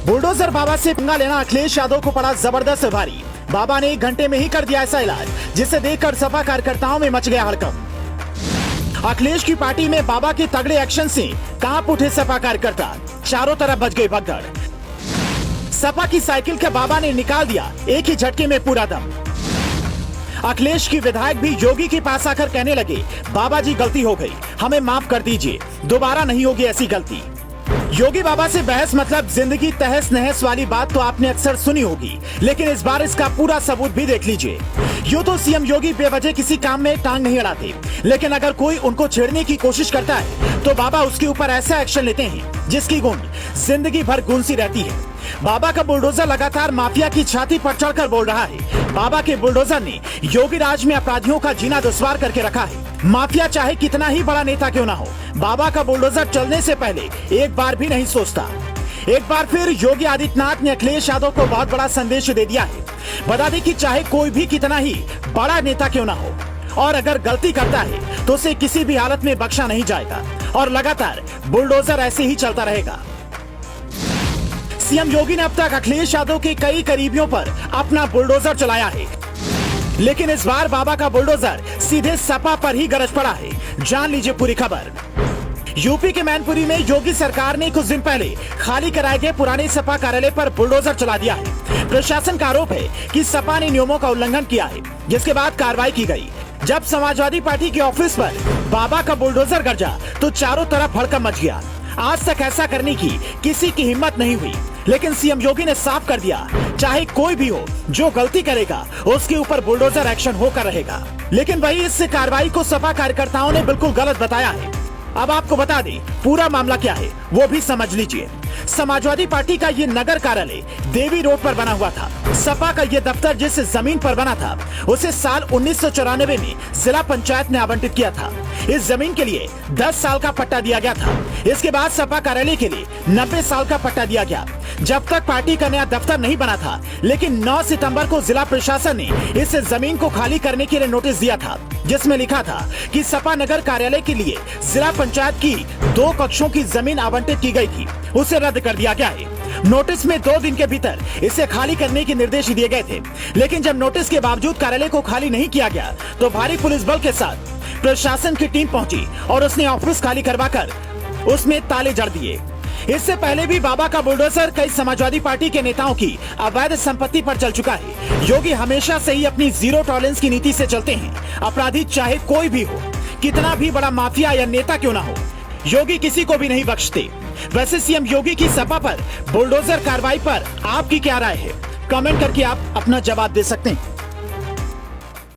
Bulldozer बाबा से पंगा लेना अखिलेश यादव को पड़ा जबरदस्त भारी। बाबा ने 1 घंटे में ही कर दिया ऐसा इलाज जिसे देखकर सपा कार्यकर्ताओं में मच गया हड़कंप। अखिलेश की पार्टी में बाबा के तगड़े एक्शन से कांप उठे सपा कार्यकर्ता, चारों तरफ बच गई भगदड़। सपा की साइकिल का बाबा ने निकाल दिया एक ही झटके में पूरा दम। अखिलेश की विधायक भी योगी के पास आकर कहने लगे, बाबा जी गलती हो गई, हमें माफ कर दीजिए, दोबारा नहीं होगी ऐसी गलती। योगी बाबा से बहस मतलब जिंदगी तहस नहस वाली बात तो आपने अक्सर सुनी होगी, लेकिन इस बार इसका पूरा सबूत भी देख लीजिए। यूं तो सीएम योगी बेवजह किसी काम में टांग नहीं अड़ाते, लेकिन अगर कोई उनको छेड़ने की कोशिश करता है तो बाबा उसके ऊपर ऐसा एक्शन लेते हैं जिसकी गूंज जिंदगी भर गूंजती रहती है। बाबा का बुलडोजर लगातार माफिया की छाती पर चढ़कर बोल रहा है। बाबा के बुलडोजर ने योगी राज में अपराधियों का जीना दुश्वार करके रखा है। माफिया चाहे कितना ही बड़ा नेता क्यों ना हो, बाबा का बुलडोजर चलने से पहले एक बार भी नहीं सोचता। एक बार फिर योगी आदित्यनाथ ने अखिलेश यादव को बहुत बड़ा संदेश दे दिया है। बता दें कि चाहे कोई भी कितना ही बड़ा नेता क्यों ना हो, और अगर गलती करता है तो उसे किसी भी हालत में बख्शा नहीं जाएगा और लगातार बुलडोजर ऐसे ही चलता रहेगा। सीएम योगी ने अब तक अखिलेश यादव के कई करीबियों पर अपना बुलडोजर चलाया है, लेकिन इस बार बाबा का बुलडोजर सीधे सपा पर ही गरज पड़ा है। जान लीजिए पूरी खबर। यूपी के मैनपुरी में योगी सरकार ने कुछ दिन पहले खाली कराए गए पुराने सपा कार्यालय पर बुलडोजर चला दिया है। प्रशासन का आरोप है कि सपा ने नियमों का उल्लंघन किया है, जिसके बाद कार्रवाई की गई। जब समाजवादी पार्टी के ऑफिस पर बाबा का बुलडोजर गरजा तो चारों तरफ हड़कंप मच गया। आज तक ऐसा करने की किसी की हिम्मत नहीं हुई, लेकिन सीएम योगी ने साफ कर दिया, चाहे कोई भी हो, जो गलती करेगा उसके ऊपर बुलडोजर एक्शन होकर रहेगा। लेकिन वही इस कार्रवाई को सपा कार्यकर्ताओं ने बिल्कुल गलत बताया है। अब आपको बता दें पूरा मामला क्या है, वो भी समझ लीजिए। समाजवादी पार्टी का ये नगर कार्यालय देवी रोड पर बना हुआ था। सपा का ये दफ्तर जिस जमीन पर बना था उसे साल 1994 में जिला पंचायत ने आवंटित किया था। इस जमीन के लिए 10 साल का पट्टा दिया गया था। इसके बाद सपा कार्यालय के लिए 90 साल का पट्टा दिया गया। जब तक पार्टी का नया दफ्तर नहीं बना था, लेकिन 9 सितंबर को जिला प्रशासन ने इस जमीन को खाली करने के लिए नोटिस दिया था, जिसमें लिखा था कि सपा नगर कार्यालय के लिए जिला पंचायत की 2 कक्षों की जमीन आवंटित की गई थी, उसे रद्द कर दिया गया है। नोटिस में 2 दिन के भीतर इसे खाली करने के निर्देश दिए गए थे, लेकिन जब नोटिस के बावजूद कार्यालय को खाली नहीं किया गया तो भारी पुलिस बल के साथ प्रशासन की टीम पहुंची और उसने ऑफिस खाली करवाकर उसमें ताले जड़ दिए। इससे पहले भी बाबा का बुलडोजर कई समाजवादी पार्टी के नेताओं की अवैध संपत्ति पर चल चुका है। योगी हमेशा से ही अपनी जीरो टॉलरेंस की नीति से चलते हैं। अपराधी चाहे कोई भी हो, कितना भी बड़ा माफिया या नेता क्यों ना हो, योगी किसी को भी नहीं बख्शते। वैसे सीएम योगी की सपा पर बुलडोजर कार्रवाई पर आपकी क्या राय है? कमेंट करके आप अपना जवाब दे सकते हैं।